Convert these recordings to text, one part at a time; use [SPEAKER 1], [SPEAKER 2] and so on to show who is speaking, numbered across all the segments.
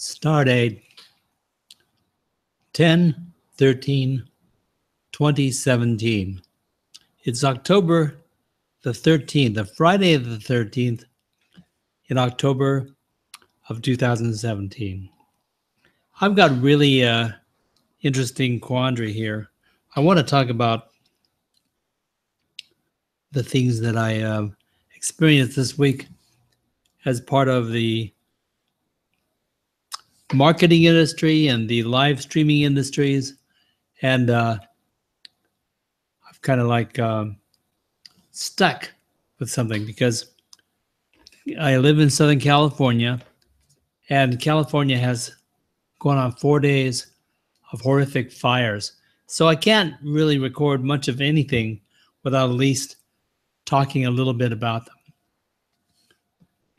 [SPEAKER 1] Start date 10/13/2017. It's October the 13th, the Friday of the 13th in October of 2017. I've got really interesting quandary here. I want to talk about the things that I experienced this week as part of the marketing industry and the live streaming industries. And I've kind of like stuck with something because I live in Southern California, and California has gone on 4 days of horrific fires. So I can't really record much of anything without at least talking a little bit about them.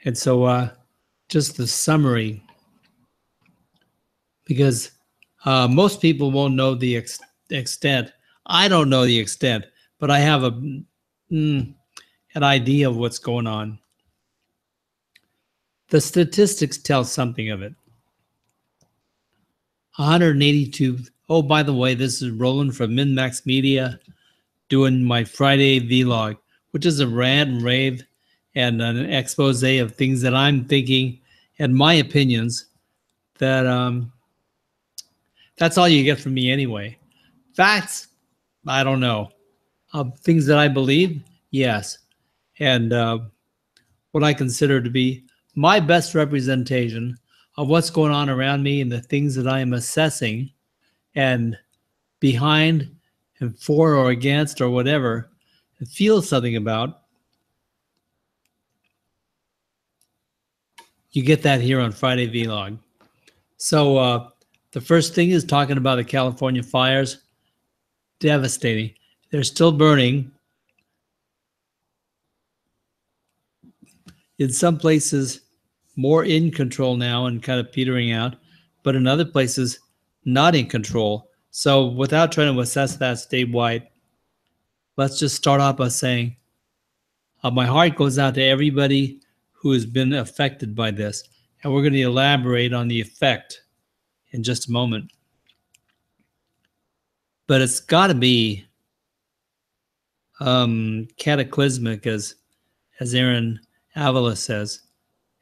[SPEAKER 1] And so just the summary, because most people won't know the extent. I don't know the extent, but I have an idea of what's going on. The statistics tell something of it. 182. Oh, by the way, this is Roland from MinMax Media doing my Friday vlog, which is a rant and rave and an expose of things that I'm thinking and my opinions. That's all you get from me anyway. Facts, I don't know. Things that I believe, yes. And what I consider to be my best representation of what's going on around me and the things that I am assessing and behind and for or against or whatever, and feel something about. You get that here on Friday Vlog. So the first thing is talking about the California fires. Devastating. They're still burning. In some places, more in control now and kind of petering out, but in other places, not in control. So without trying to assess that statewide, let's just start off by saying my heart goes out to everybody who has been affected by this. And we're going to elaborate on the effect in just a moment. But it's got to be cataclysmic, as Aaron Avila says,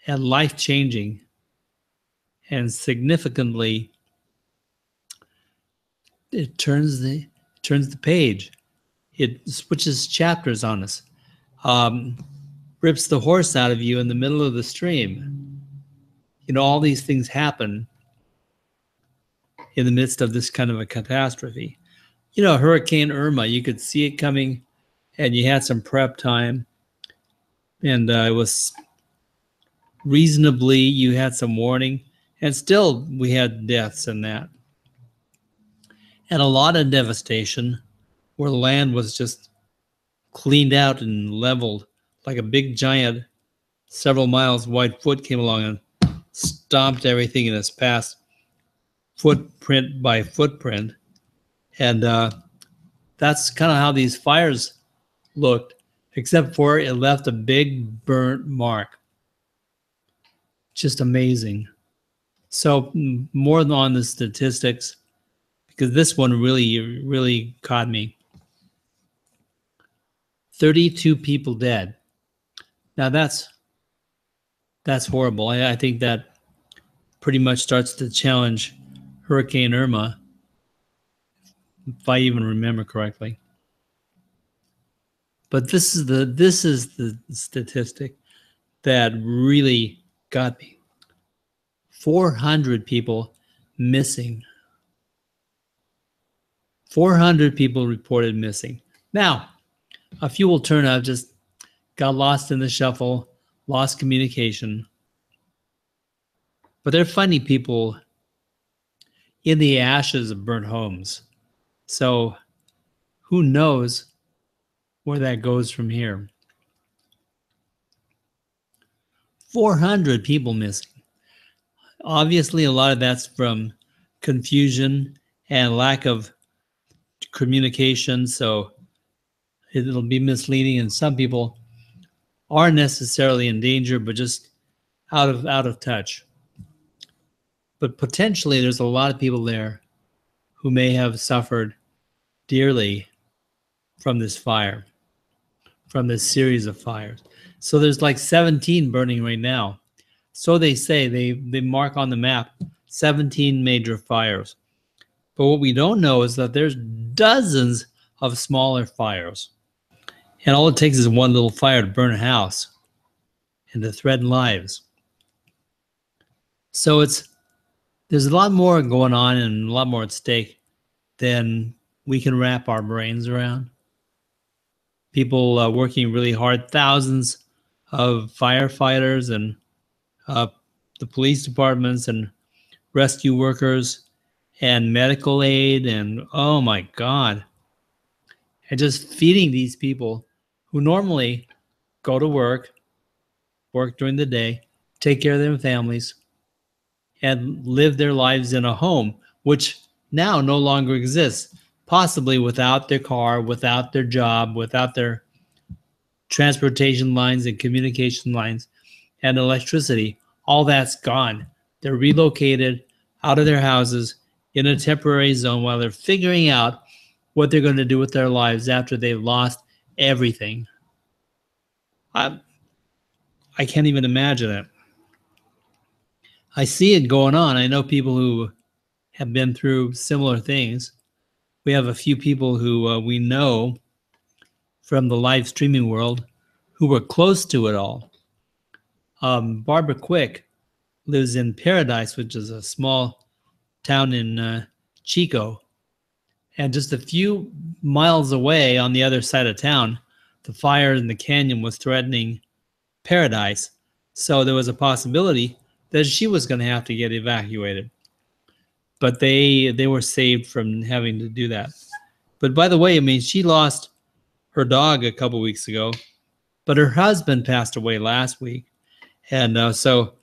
[SPEAKER 1] and life-changing, and significantly, it turns the page. It switches chapters on us, rips the horse out of you in the middle of the stream. You know, all these things happen in the midst of this kind of a catastrophe. You know, Hurricane Irma, you could see it coming, and you had some prep time, and it was reasonably, you had some warning, and still we had deaths in that. And a lot of devastation where land was just cleaned out and leveled, like a big giant, several miles wide foot came along and stomped everything in its path, footprint by footprint. And that's kind of how these fires looked, except for it left a big burnt mark. Just amazing. So more on the statistics, because this one really caught me. 32 people dead. Now that's horrible. I think that pretty much starts to challenge Hurricane Irma, if I even remember correctly. But this is the statistic that really got me. 400 people missing. 400 people reported missing. Now, a few will turn out just got lost in the shuffle, lost communication. But they're finding people in the ashes of burnt homes. So who knows where that goes from here. 400 people missing. Obviously, a lot of that's from confusion and lack of communication, so it'll be misleading, and some people aren't necessarily in danger, but just out of touch. but potentially there's a lot of people there who may have suffered dearly from this fire, from this series of fires. So there's like 17 burning right now. So they say, they mark on the map 17 major fires. But what we don't know is that there's dozens of smaller fires. And all it takes is one little fire to burn a house and to threaten lives. So there's a lot more going on and a lot more at stake than we can wrap our brains around. People working really hard, thousands of firefighters and the police departments and rescue workers and medical aid, and oh my God, and just feeding these people who normally go to work during the day, take care of their families, and live their lives in a home, which now no longer exists, possibly without their car, without their job, without their transportation lines and communication lines and electricity. All that's gone. They're relocated out of their houses in a temporary zone while they're figuring out what they're going to do with their lives after they've lost everything. I can't even imagine it. I see it going on. I know people who have been through similar things. We have a few people who we know from the live streaming world who were close to it all. Barbara Quick lives in Paradise, which is a small town in Chico. And just a few miles away on the other side of town, the fire in the canyon was threatening Paradise. So there was a possibility that she was going to have to get evacuated. But they were saved from having to do that. But by the way, I mean, she lost her dog a couple weeks ago, but her husband passed away last week. And so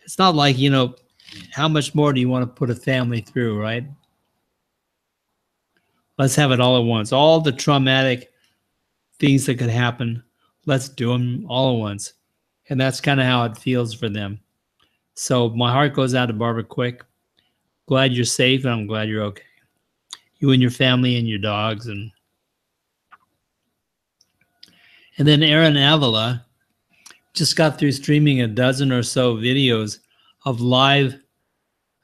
[SPEAKER 1] it's not like, how much more do you want to put a family through, right? Let's have it all at once. All the traumatic things that could happen, let's do them all at once. And that's kind of how it feels for them. So my heart goes out to Barbara Quick. Glad you're safe, and I'm glad you're okay. You and your family and your dogs. And then Aaron Avila just got through streaming a dozen or so videos of live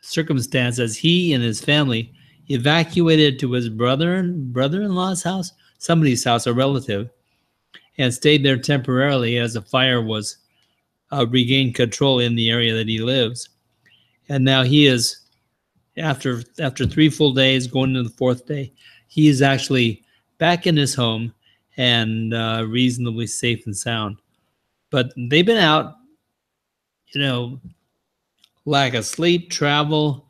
[SPEAKER 1] circumstance as he and his family evacuated to his brother-in-law's house, somebody's house, a relative, and stayed there temporarily as the fire was regained control in the area that he lives. And now he is, after 3 full days, going into the 4th day, he is actually back in his home and reasonably safe and sound. But they've been out, lack of sleep, travel,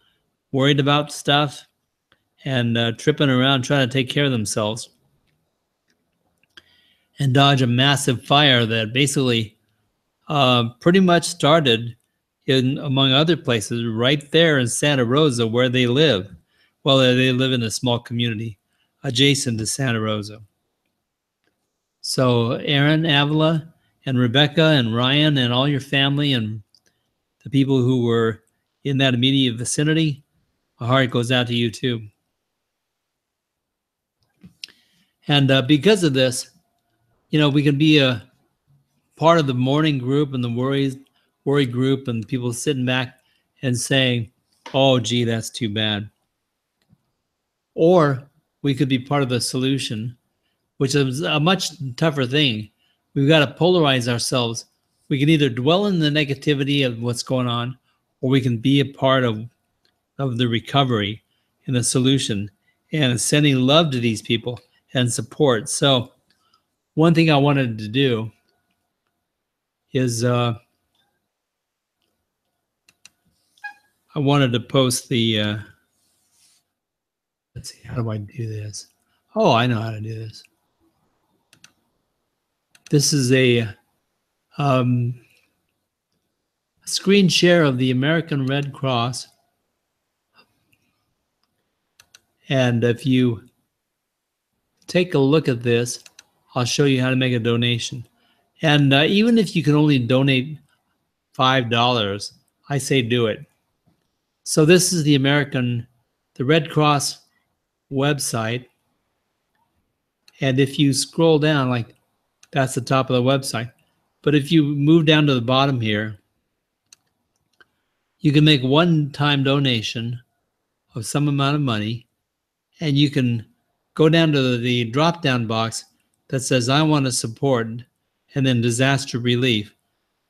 [SPEAKER 1] worried about stuff, and tripping around trying to take care of themselves and dodge a massive fire that basically pretty much started in, among other places, right there in Santa Rosa where they live. Well, they live in a small community adjacent to Santa Rosa. So Aaron Avila and Rebecca and Ryan and all your family and the people who were in that immediate vicinity, my heart goes out to you too. And because of this, we can be a part of the mourning group and the worry group and people sitting back and saying, oh, gee, that's too bad. Or we could be part of the solution, which is a much tougher thing. We've got to polarize ourselves. We can either dwell in the negativity of what's going on, or we can be a part of the recovery and the solution and sending love to these people and support. So one thing I wanted to do is I wanted to post the, let's see, how do I do this? Oh, I know how to do this. This is a screen share of the American Red Cross. And if you take a look at this, I'll show you how to make a donation. And even if you can only donate $5, I say do it. So this is the Red Cross website. And if you scroll down, like that's the top of the website. But if you move down to the bottom here, you can make one-time donation of some amount of money, and you can go down to the drop-down box that says, I want to support, and then disaster relief.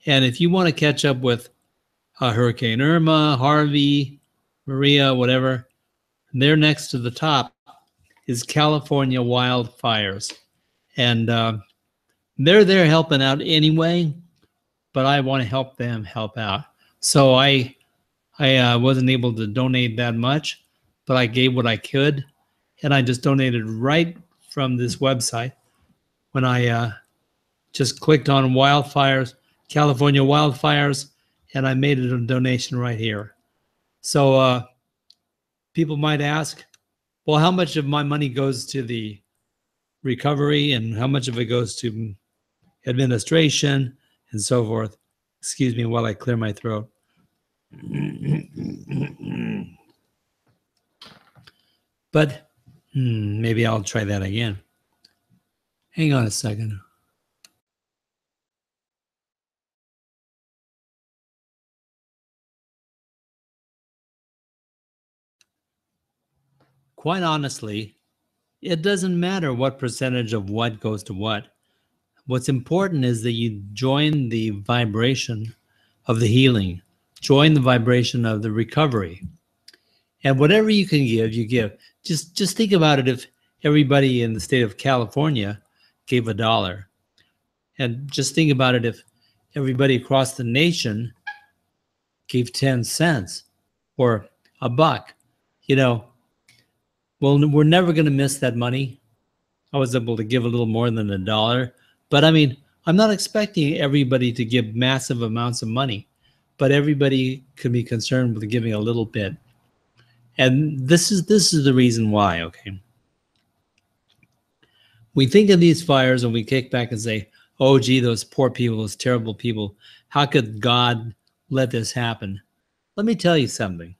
[SPEAKER 1] And if you want to catch up with Hurricane Irma, Harvey, Maria, whatever, there next to the top is California wildfires. And they're there helping out anyway, but I want to help them help out. So I wasn't able to donate that much, but I gave what I could, and I just donated right from this website when I just clicked on wildfires, California wildfires, and I made a donation right here. So people might ask, well, how much of my money goes to the recovery and how much of it goes to administration and so forth? Excuse me while I clear my throat. But maybe I'll try that again. Hang on a second. Quite honestly, it doesn't matter what percentage of what goes to what. What's important is that you join the vibration of the healing, join the vibration of the recovery. And whatever you can give, you give. Just think about it. If everybody in the state of California gave $1, and just think about it if everybody across the nation gave 10 cents or $1, well, we're never going to miss that money. I was able to give a little more than $1, but I mean, I'm not expecting everybody to give massive amounts of money, but everybody could be concerned with giving a little bit. And this is the reason why, okay? We think of these fires and we kick back and say, oh, gee, those poor people, those terrible people, how could God let this happen? Let me tell you something.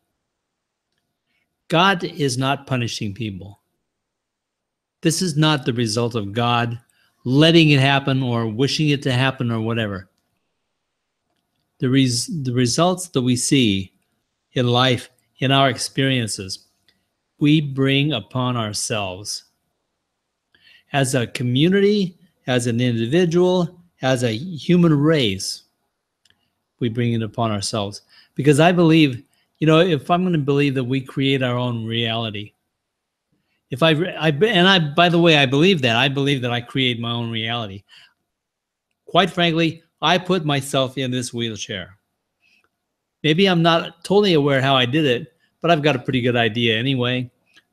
[SPEAKER 1] God is not punishing people. This is not the result of God letting it happen or wishing it to happen or whatever. The results that we see in life, in our experiences, we bring upon ourselves. As a community, as an individual, as a human race, we bring it upon ourselves. Because I believe, if I'm going to believe that we create our own reality, by the way, I believe that. I believe that I create my own reality. Quite frankly, I put myself in this wheelchair. Maybe I'm not totally aware how I did it, but I've got a pretty good idea anyway.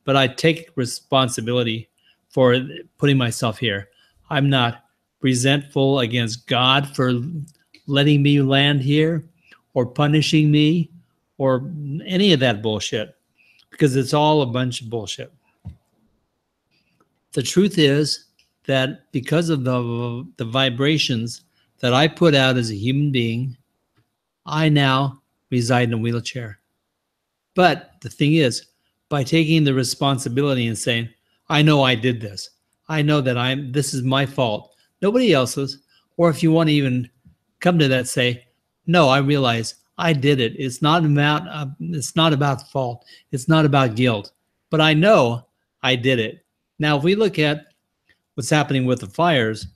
[SPEAKER 1] But I take responsibility for putting myself here. I'm not resentful against God for letting me land here or punishing me or any of that bullshit, because it's all a bunch of bullshit. The truth is that because of the vibrations that I put out as a human being, I now reside in a wheelchair. But the thing is, by taking the responsibility and saying, I know I did this. I know that this is my fault. Nobody else's. Or if you want to even come to that, say, no, I realize I did it. It's not about fault. It's not about guilt. But I know I did it. Now, if we look at what's happening with the fires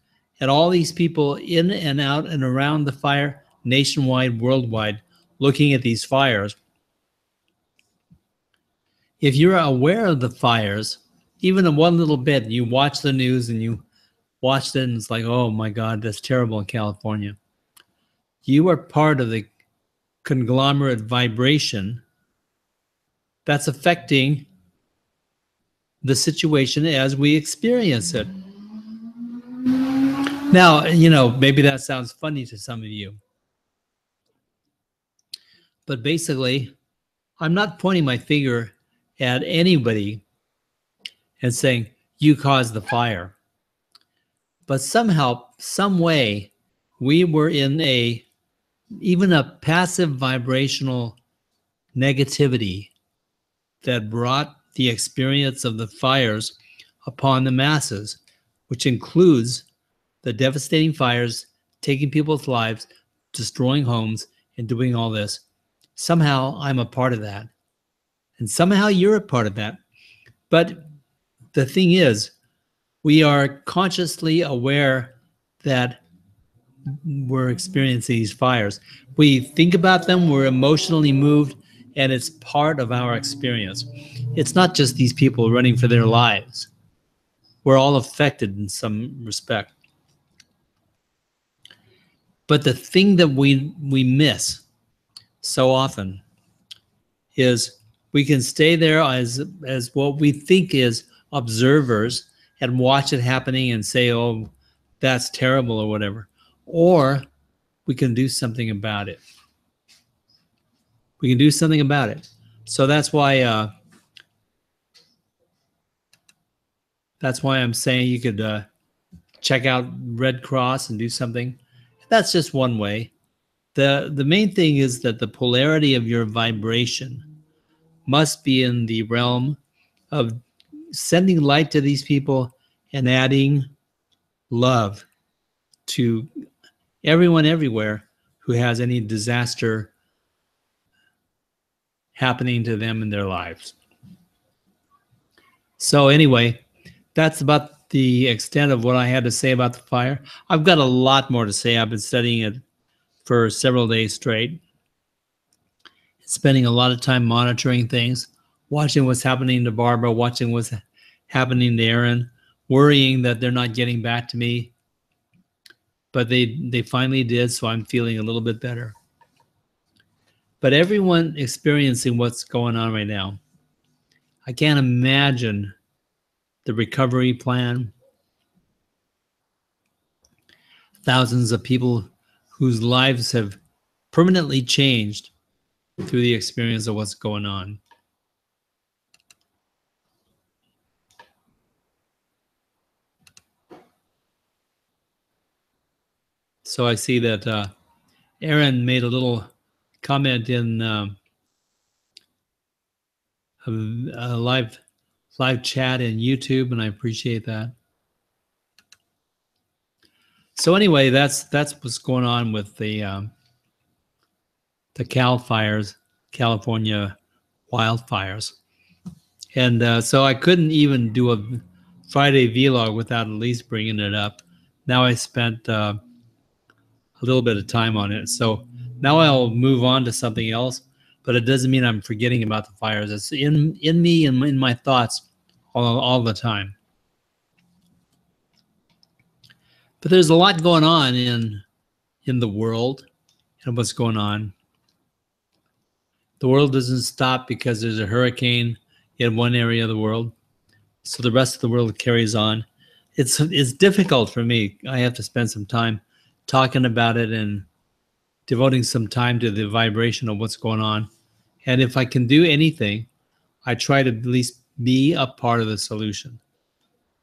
[SPEAKER 1] and all these people in and out and around the fire, nationwide, worldwide, looking at these fires, if you're aware of the fires, even in one little bit, you watch the news and you watch it and it's like, oh my God, that's terrible in California. You are part of the conglomerate vibration that's affecting the situation as we experience it. Now, maybe that sounds funny to some of you. But basically, I'm not pointing my finger at anybody and saying, you caused the fire. But somehow, some way, we were in even a passive vibrational negativity that brought the experience of the fires upon the masses, which includes the devastating fires, taking people's lives, destroying homes, and doing all this. Somehow I'm a part of that. And somehow you're a part of that. But the thing is, we are consciously aware that we're experiencing these fires. We think about them, we're emotionally moved, and it's part of our experience. It's not just these people running for their lives. We're all affected in some respect. But the thing that we miss so often is we can stay there as what we think is observers and watch it happening and say, oh, that's terrible or whatever. Or we can do something about it. We can do something about it. So that's why I'm saying you could check out Red Cross and do something. That's just one way. The main thing is that the polarity of your vibration must be in the realm of sending light to these people and adding love to everyone everywhere who has any disaster happening to them in their lives. So anyway, that's about the extent of what I had to say about the fire. I've got a lot more to say. I've been studying it for several days straight, spending a lot of time monitoring things, watching what's happening to Barbara, watching what's happening to Aaron, worrying that they're not getting back to me. But they finally did, so I'm feeling a little bit better. But everyone experiencing what's going on right now, I can't imagine the recovery plan. Thousands of people whose lives have permanently changed through the experience of what's going on. So I see that Aaron made a little comment in a live chat in YouTube, and I appreciate that. So anyway, that's what's going on with the Cal fires, California wildfires. And so I couldn't even do a Friday vlog without at least bringing it up. Now I spent a little bit of time on it. So now I'll move on to something else, but it doesn't mean I'm forgetting about the fires. It's in me and in my thoughts all the time. But there's a lot going on in the world and what's going on. The world doesn't stop because there's a hurricane in one area of the world, so the rest of the world carries on. It's difficult for me. I have to spend some time talking about it and devoting some time to the vibration of what's going on. And if I can do anything, I try to at least be a part of the solution.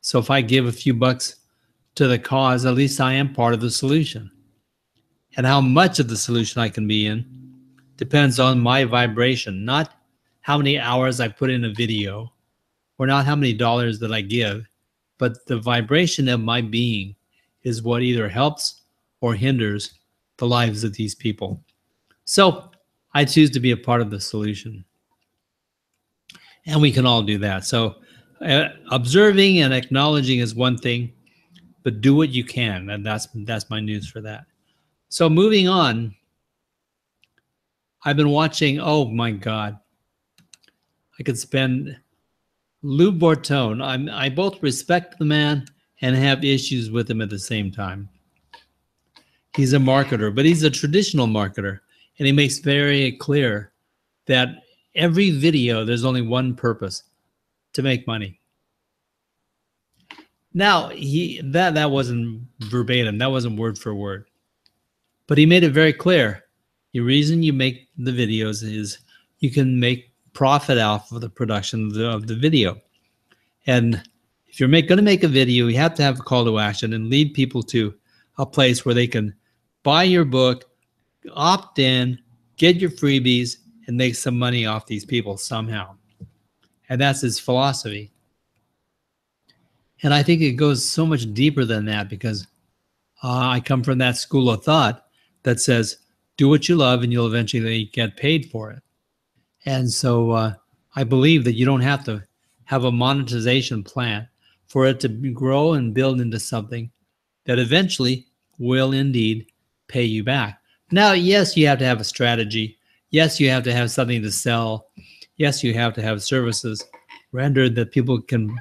[SPEAKER 1] So if I give a few bucks to the cause, at least I am part of the solution. And how much of the solution I can be in depends on my vibration, not how many hours I put in a video, or not how many dollars that I give, but the vibration of my being is what either helps or hinders the lives of these people. So I choose to be a part of the solution. And we can all do that. So observing and acknowledging is one thing, but do what you can. And that's my news for that. So moving on, I've been watching, oh my God, I could spend Lou Bortone. I both respect the man and have issues with him at the same time. He's a marketer, but he's a traditional marketer, and he makes very clear that every video, there's only one purpose: to make money. Now, that wasn't verbatim, that wasn't word for word, but he made it very clear. The reason you make the videos is you can make profit off of the production of the video. And if you're going to make a video, you have to have a call to action and lead people to a place where they can buy your book, opt in, get your freebies, and make some money off these people somehow. And that's his philosophy. And I think it goes so much deeper than that, because I come from that school of thought that says, do what you love and you'll eventually get paid for it. And so I believe that you don't have to have a monetization plan for it to grow and build into something that eventually will indeed pay you back. Now, yes, you have to have a strategy. Yes, you have to have something to sell. Yes, you have to have services rendered that people can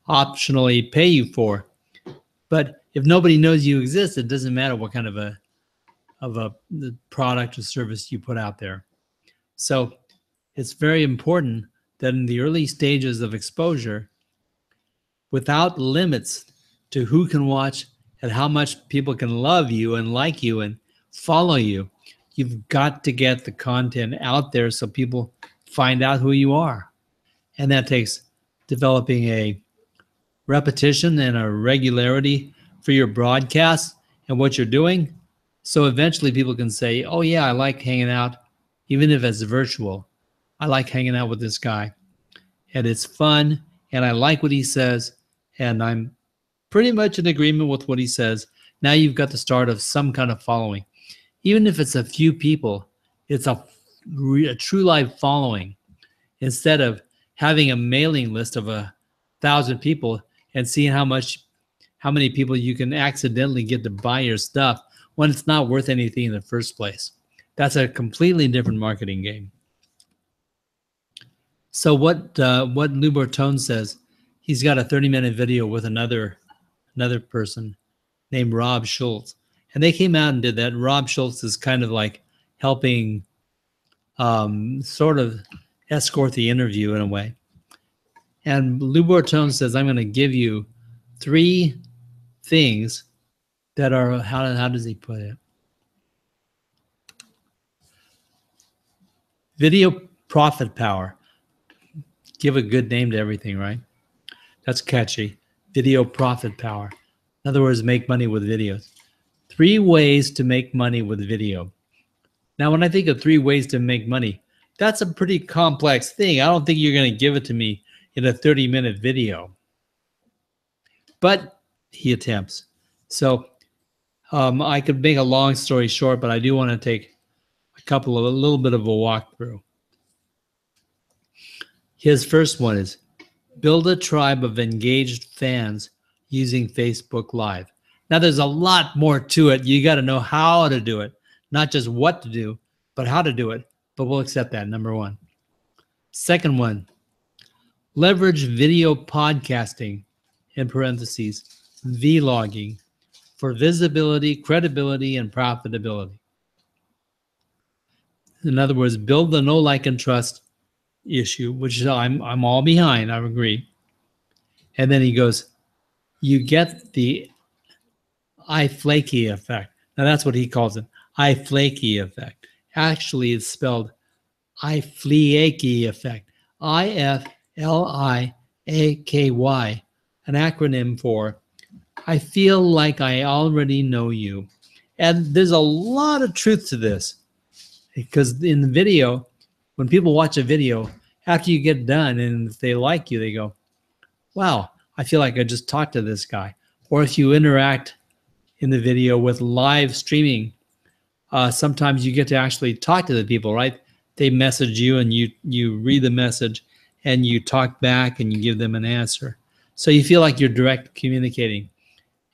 [SPEAKER 1] optionally pay you for. But if nobody knows you exist, it doesn't matter what kind of a product or service you put out there. So it's very important that in the early stages of exposure, without limits to who can watch and how much people can love you and like you and follow you, you've got to get the content out there so people find out who you are. And that takes developing a repetition and a regularity for your broadcasts and what you're doing. So eventually people can say, oh yeah, I like hanging out, even if it's virtual. I like hanging out with this guy and it's fun and I like what he says and I'm pretty much in agreement with what he says. Now you've got the start of some kind of following. Even if it's a few people, it's a true live following, instead of having a mailing list of 1,000 people and seeing how many people you can accidentally get to buy your stuff when it's not worth anything in the first place. That's a completely different marketing game. So what Lou Bortone says, he's got a 30-minute video with another person named Rob Schultz. And they came out and did that. Rob Schultz is kind of like helping sort of escort the interview in a way. And Lou Bortone says, I'm going to give you 3 things that are, how does he put it? Video profit power. Give a good name to everything, right? That's catchy. Video profit power. In other words, make money with videos. 3 ways to make money with video. Now, when I think of 3 ways to make money, that's a pretty complex thing. I don't think you're going to give it to me in a 30-minute video. But he attempts. So I could make a long story short, but I do want to take a little bit of a walkthrough. His first one is build a tribe of engaged fans using Facebook Live. Now, there's a lot more to it. You got to know how to do it, not just what to do, but how to do it. But we'll accept that, number 1. Second one, leverage video podcasting, in parentheses, vlogging, for visibility, credibility, and profitability. In other words, build the know, like, and trust issue, which I'm all behind, I agree. And then he goes, you get the eye flaky effect. Now that's what he calls it, eye flaky effect. Actually, it's spelled eye flaky effect. IFLIAKY, an acronym for I feel like I already know you. And there's a lot of truth to this, because in the video, when people watch a video, after you get done and if they like you, they go, wow, I feel like I just talked to this guy. Or if you interact in the video with live streaming, sometimes you get to actually talk to the people, right? They message you and you read the message and you talk back and you give them an answer. So you feel like you're direct communicating.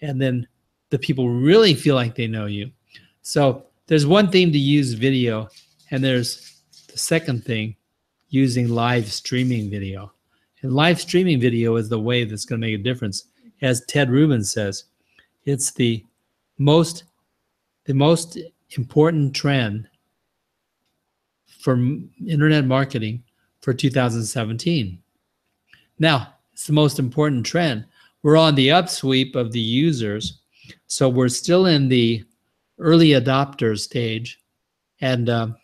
[SPEAKER 1] And then the people really feel like they know you. So there's one thing to use video, and there's the second thing, using live streaming video. And live streaming video is the way that's going to make a difference. As Ted Rubin says, it's the most important trend for internet marketing for 2017. Now, it's the most important trend. We're on the upsweep of the users, so we're still in the early adopter stage. And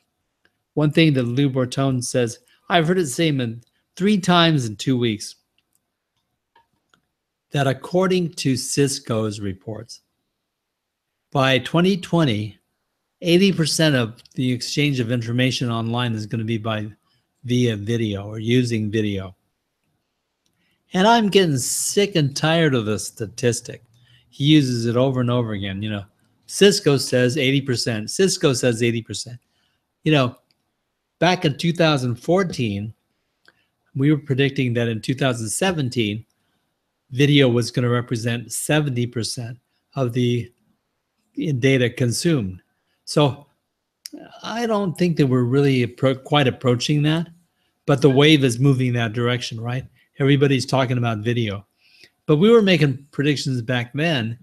[SPEAKER 1] one thing that Lou Bortone says, I've heard it say 3 times in 2 weeks, that according to Cisco's reports, by 2020, 80% of the exchange of information online is going to be via video or using video. And I'm getting sick and tired of this statistic. He uses it over and over again. Cisco says 80%. Cisco says 80%. Back in 2014, we were predicting that in 2017, video was going to represent 70% of the data consumed. So I don't think that we're really quite approaching that, but the wave is moving that direction, right? Everybody's talking about video. But we were making predictions back then.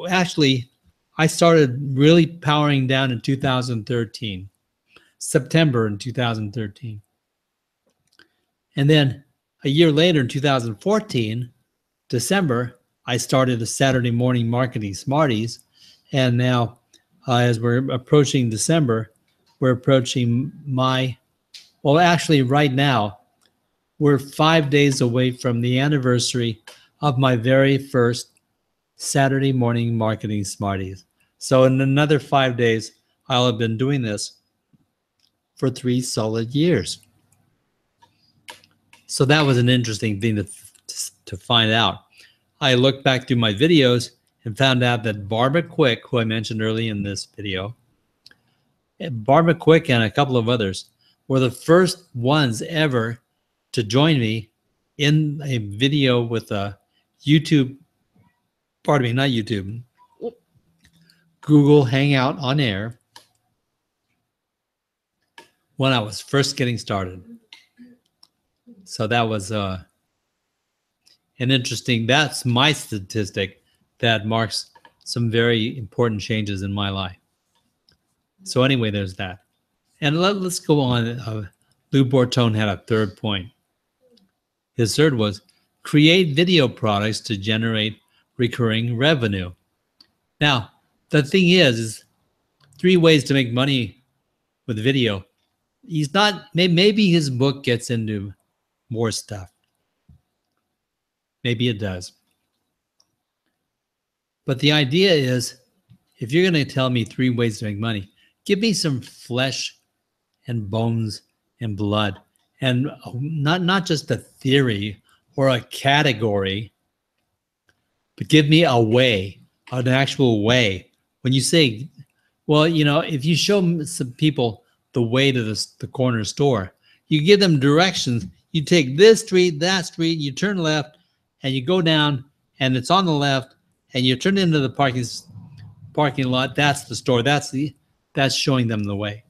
[SPEAKER 1] Actually, I started really powering down in 2013, September in 2013. And then a year later in 2014, December, I started a Saturday morning marketing Smarties. And now, as we're approaching December, we're approaching actually right now, we're 5 days away from the anniversary of my very first Saturday morning marketing Smarties. So in another 5 days, I'll have been doing this for 3 solid years. So that was an interesting thing to find out. I looked back through my videos and found out that Barbara Quick, who I mentioned early in this video, Barbara Quick and a couple of others were the first ones ever to join me in a video with a Google Hangout on Air when I was first getting started. So that was an interesting, that's my statistic that marks some very important changes in my life. So anyway, there's that. And let's go on. Lou Bortone had a third point. His third was create video products to generate recurring revenue. Now, the thing is 3 ways to make money with video. He's not, maybe his book gets into more stuff. Maybe it does. But the idea is, if you're going to tell me 3 ways to make money, give me some flesh and bones and blood, and not just a theory or a category, but give me a way, an actual way. When you say, well, if you show some people the way to the corner store, you give them directions. You take this street, that street, you turn left, and you go down, and it's on the left, and you turn into the parking lot. That's the store. That's showing them the way.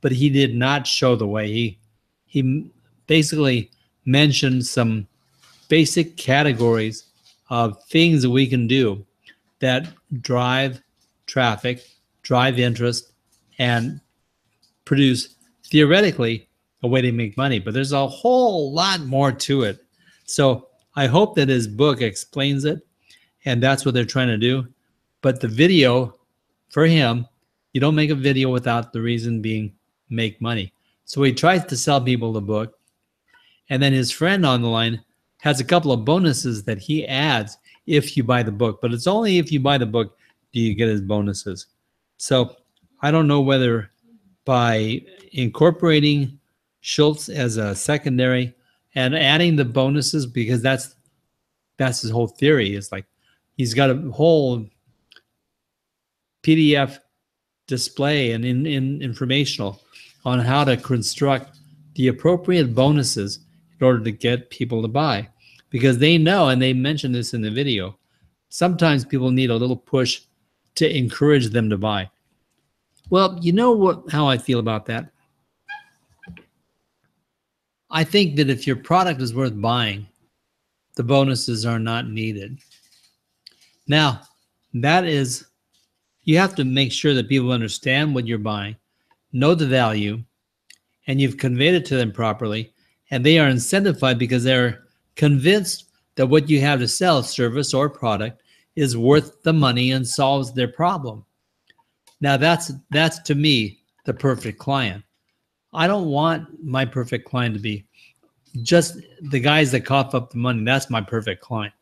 [SPEAKER 1] But he did not show the way. He basically mentioned some basic categories of things that we can do that drive traffic, drive interest, and produce, theoretically, a way to make money. But there's a whole lot more to it. So I hope that his book explains it, and that's what they're trying to do. But the video, for him, you don't make a video without the reason being make money. So he tries to sell people the book, and then his friend on the line has a couple of bonuses that he adds if you buy the book. But it's only if you buy the book do you get his bonuses. So I don't know whether by incorporating Schultz as a secondary and adding the bonuses, because that's his whole theory. It's like he's got a whole PDF display and informational on how to construct the appropriate bonuses in order to get people to buy. Because they know, and they mentioned this in the video, sometimes people need a little push to encourage them to buy. Well, you know how I feel about that? I think that if your product is worth buying, the bonuses are not needed. Now, that is, you have to make sure that people understand what you're buying, know the value, and you've conveyed it to them properly, and they are incentivized because they're convinced that what you have to sell, service or product, is worth the money and solves their problem. Now, that's to me the perfect client. I don't want my perfect client to be just the guys that cough up the money. That's my perfect client.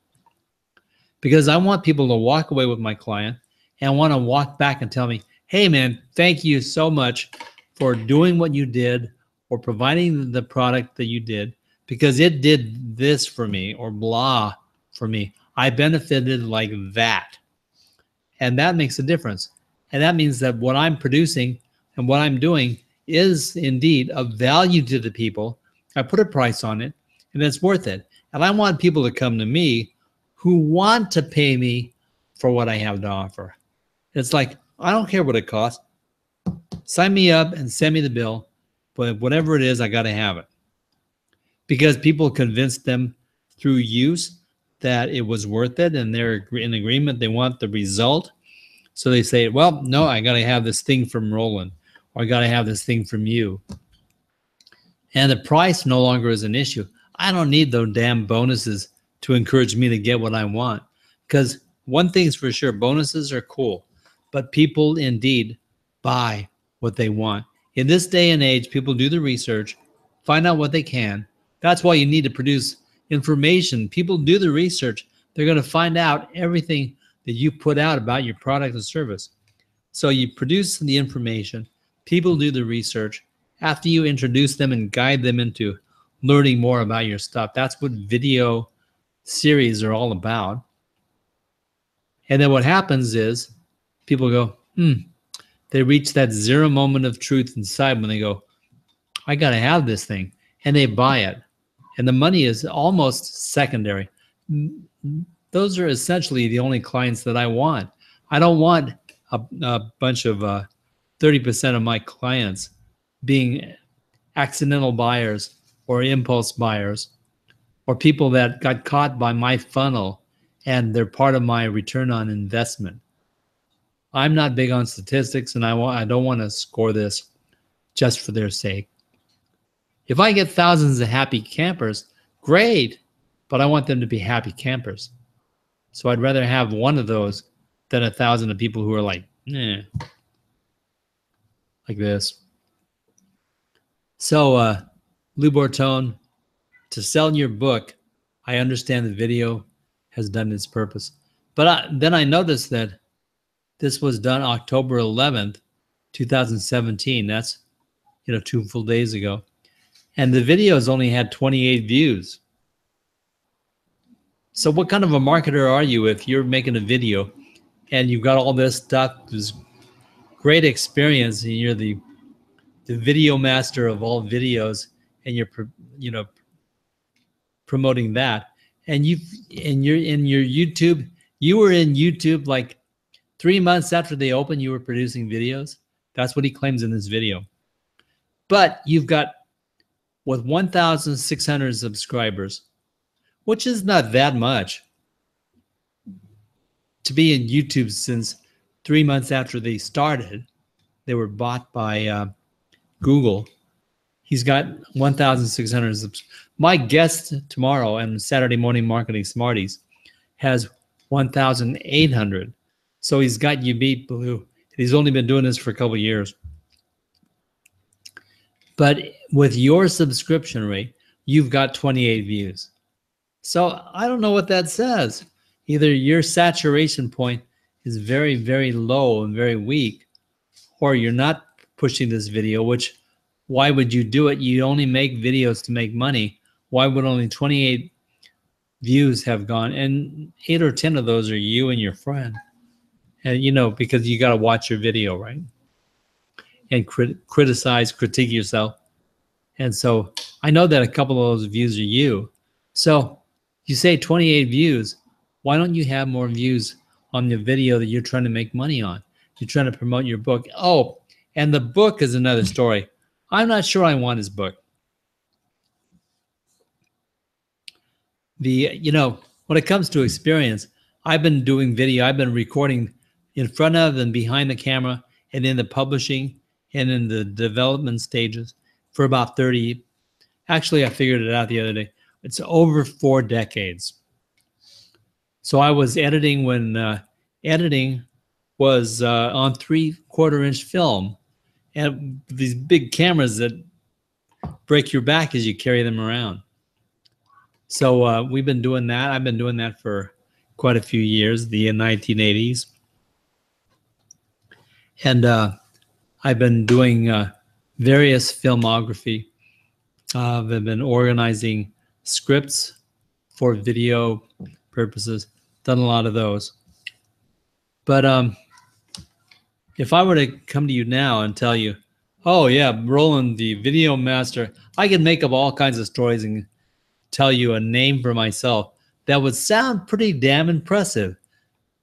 [SPEAKER 1] Because I want people to walk away with my client and want to walk back and tell me, hey man, thank you so much for doing what you did or providing the product that you did because it did this for me or blah for me. I benefited like that. And that makes a difference. And that means that what I'm producing and what I'm doing is indeed of value to the people. I put a price on it and it's worth it. And I want people to come to me who want to pay me for what I have to offer. It's like, I don't care what it costs. Sign me up and send me the bill. But whatever it is, I got to have it. Because people convinced them through use that it was worth it and they're in agreement. They want the result. So they say, well, no, I got to have this thing from Roland, or I got to have this thing from you. And the price no longer is an issue. I don't need those damn bonuses to encourage me to get what I want. Because one thing's for sure, bonuses are cool, but people indeed buy what they want. In this day and age, people do the research, find out what they can. That's why you need to produce information. People do the research. They're going to find out everything that you put out about your product and service. So you produce the information, people do the research. After you introduce them and guide them into learning more about your stuff, that's what video series are all about. And then what happens is people go, they reach that zero moment of truth inside when they go, I got to have this thing. And they buy it. And the money is almost secondary. Those are essentially the only clients that I want. I don't want a bunch of 30% of my clients being accidental buyers or impulse buyers or people that got caught by my funnel and they're part of my return on investment. I'm not big on statistics and I don't want to score this just for their sake. If I get thousands of happy campers, great, but I want them to be happy campers. So I'd rather have one of those than 1,000 of people who are like, like this. So, Lou Bortone, to sell your book, I understand the video has done its purpose. But then I noticed that this was done October 11th, 2017. That's, 2 full days ago. And the videos only had 28 views. So what kind of a marketer are you if you're making a video and you've got all this stuff, this great experience, and you're the video master of all videos, and you're promoting that, and you're in your YouTube, you were in YouTube like 3 months after they opened, you were producing videos. That's what he claims in this video. But you've got with 1,600 subscribers, which is not that much to be in YouTube since 3 months after they started. They were bought by Google. He's got 1,600 subscribers. My guest tomorrow and Saturday Morning Marketing Smarties has 1,800. So he's got you beat, Blue. He's only been doing this for a couple of years. But with your subscription rate, you've got 28 views. So I don't know what that says. Either your saturation point is very, very low and very weak, or you're not pushing this video, which why would you do it? You only make videos to make money. Why would only 28 views have gone? And 8 or 10 of those are you and your friend. And, because you got to watch your video, right? And criticize, critique yourself. And so I know that a couple of those views are you. So you say 28 views. Why don't you have more views on the video that you're trying to make money on? You're trying to promote your book. Oh, and the book is another story. I'm not sure I want his book. When it comes to experience, I've been doing video. I've been recording in front of and behind the camera and in the publishing and in the development stages for about 30. Actually, I figured it out the other day. It's over 4 decades. So I was editing when editing was on 3/4-inch film. And these big cameras that break your back as you carry them around. So we've been doing that. I've been doing that for quite a few years, the 1980s. And I've been doing various filmography. I've been organizing scripts for video purposes, done a lot of those. But if I were to come to you now and tell you, oh yeah, Roland, the video master, I can make up all kinds of stories and tell you a name for myself, that would sound pretty damn impressive,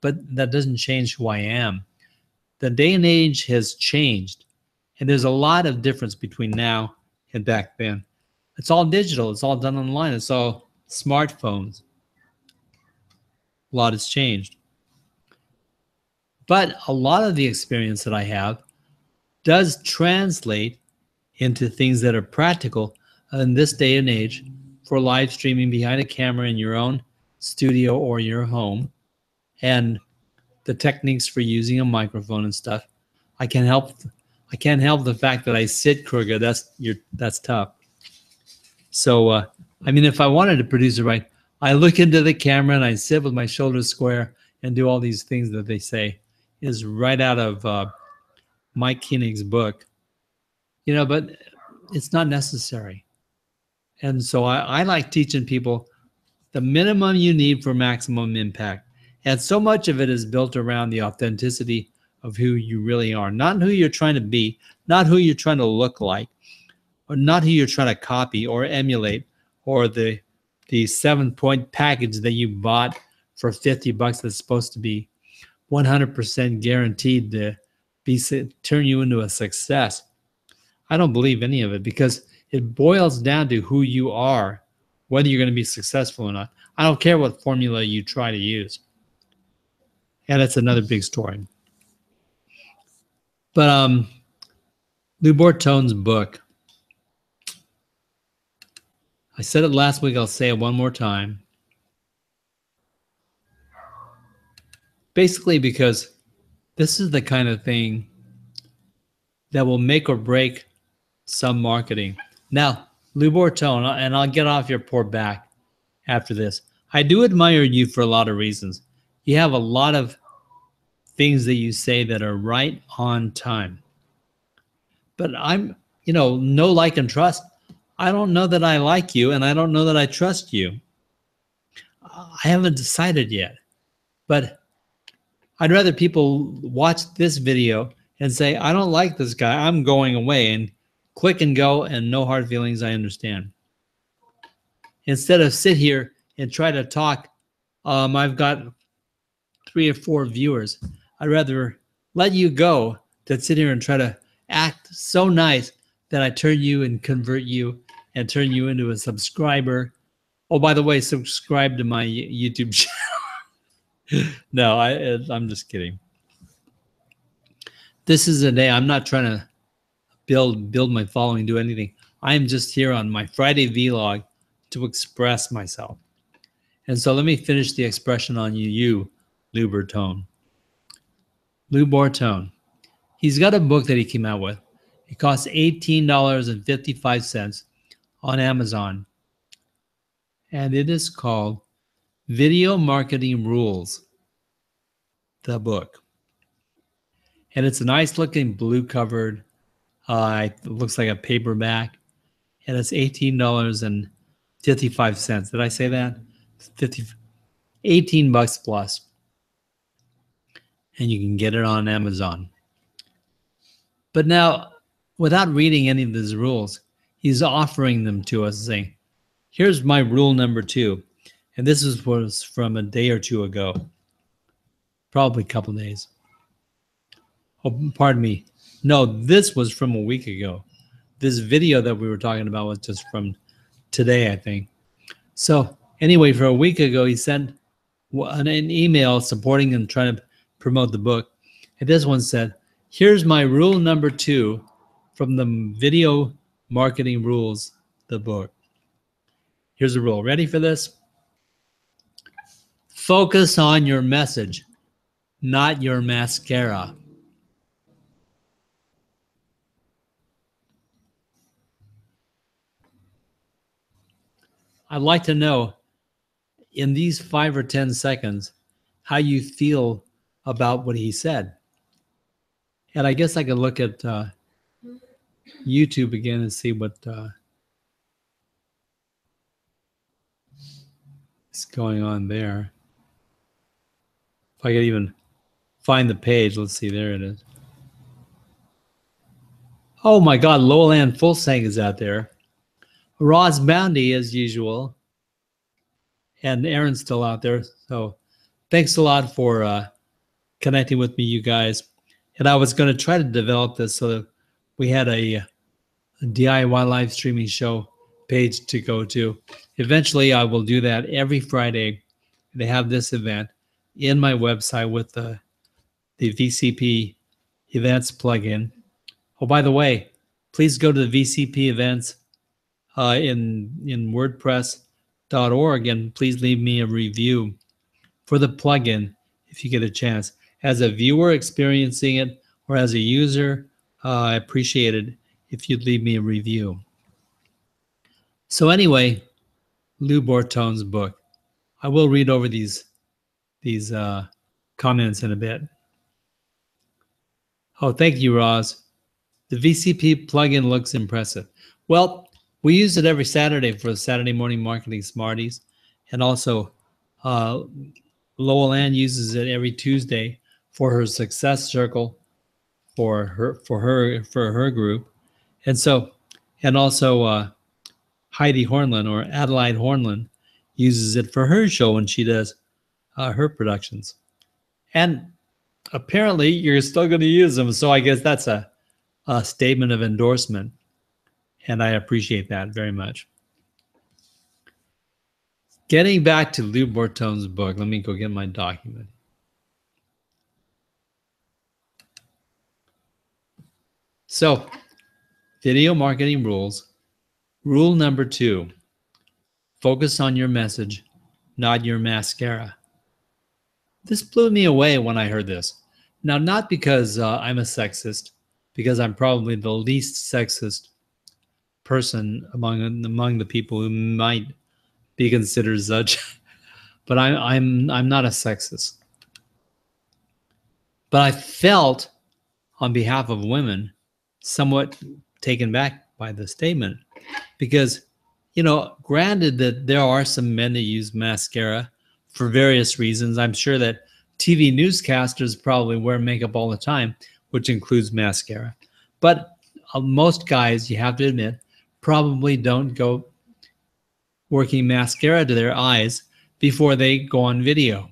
[SPEAKER 1] but that doesn't change who I am. The day and age has changed, and there's a lot of difference between now and back then. It's all digital. It's all done online. It's all smartphones. A lot has changed. But a lot of the experience that I have does translate into things that are practical in this day and age for live streaming behind a camera in your own studio or your home, and the techniques for using a microphone and stuff. I can't help the fact that I sit crooked. That's tough. So I mean, if I wanted to produce it right, I look into the camera and I sit with my shoulders square and do all these things that they say is right out of Mike Koenig's book. But it's not necessary. And so I like teaching people the minimum you need for maximum impact. And so much of it is built around the authenticity of who you really are, not who you're trying to be, not who you're trying to look like, or not who you're trying to copy or emulate, or the 7-point package that you bought for $50 that's supposed to be 100% guaranteed to turn you into a success. I don't believe any of it, because it boils down to who you are, whether you're going to be successful or not. I don't care what formula you try to use. And that's another big story. But Lou Bortone's book, I said it last week, I'll say it one more time. Basically because this is the kind of thing that will make or break some marketing. Now, Lou Bortone, and I'll get off your poor back after this. I do admire you for a lot of reasons. You have a lot of things that you say that are right on time. But I'm, no like and trust. I don't know that I like you, and I don't know that I trust you. I haven't decided yet. But I'd rather people watch this video and say, I don't like this guy, I'm going away, and click and go, and no hard feelings, I understand. Instead of sit here and try to talk, I've got 3 or 4 viewers. I'd rather let you go than sit here and try to act so nice that I turn you and convert you and turn you into a subscriber. Oh, by the way, subscribe to my YouTube channel. No, I'm just kidding. This is a day I'm not trying to build my following, do anything. I am just here on my Friday vlog to express myself. And so let me finish the expression on you, Lou Bortone. Lou Bortone. He's got a book that he came out with. It costs $18.55 on Amazon. And it is called Video Marketing Rules, the book. And it's a nice looking blue covered, it looks like a paperback. And it's $18.55. Did I say that? 18 bucks plus. And you can get it on Amazon. But now, without reading any of his rules, he's offering them to us, saying, here's my rule number 2. And this was from a day or 2 ago. Probably a couple days. Oh, pardon me. No, this was from a week ago. This video that we were talking about was just from today, I think. So anyway, for a week ago, he sent an email supporting and trying to promote the book. And this one said, here's my rule number 2 from the Video Marketing Rules, the book. Here's the rule. Ready for this? Focus on your message, not your mascara. I'd like to know in these 5 or 10 seconds how you feel about what he said. And I guess I could look at YouTube again and see what is going on there. If I could even find the page. Let's see. There it is. Oh my God. Lowland Full Sang is out there. Roz Bounty as usual. And Aaron's still out there. So thanks a lot for connecting with me, you guys. And I was going to try to develop this so that we had a DIY live streaming show page to go to. Eventually, I will do that every Friday. They have this event in my website with the VCP events plugin. Oh, by the way, please go to the VCP events in WordPress.org and please leave me a review for the plugin if you get a chance. As a viewer experiencing it or as a user, I appreciate it if you'd leave me a review. So anyway, Lou Bortone's book. I will read over these comments in a bit. Oh, thank you, Roz. The VCP plugin looks impressive. Well, we use it every Saturday for the Saturday Morning Marketing Smarties. And also, Lowell Ann uses it every Tuesday for her success circle for her group. And so, and also Heidi Hornlund or Adelaide Hornlund uses it for her show when she does her productions. And apparently you're still going to use them. So I guess that's a statement of endorsement. And I appreciate that very much. Getting back to Lou Bortone's book, let me go get my document. So, video marketing rules. Rule number 2, focus on your message, not your mascara. This blew me away when I heard this. Now, not because I'm a sexist, because I'm probably the least sexist person among the people who might be considered such, but I'm not a sexist. But I felt, on behalf of women, somewhat taken back by the statement, because, you know, granted that there are some men that use mascara for various reasons. I'm sure that TV newscasters probably wear makeup all the time, which includes mascara. But most guys, you have to admit, probably don't go working mascara to their eyes before they go on video.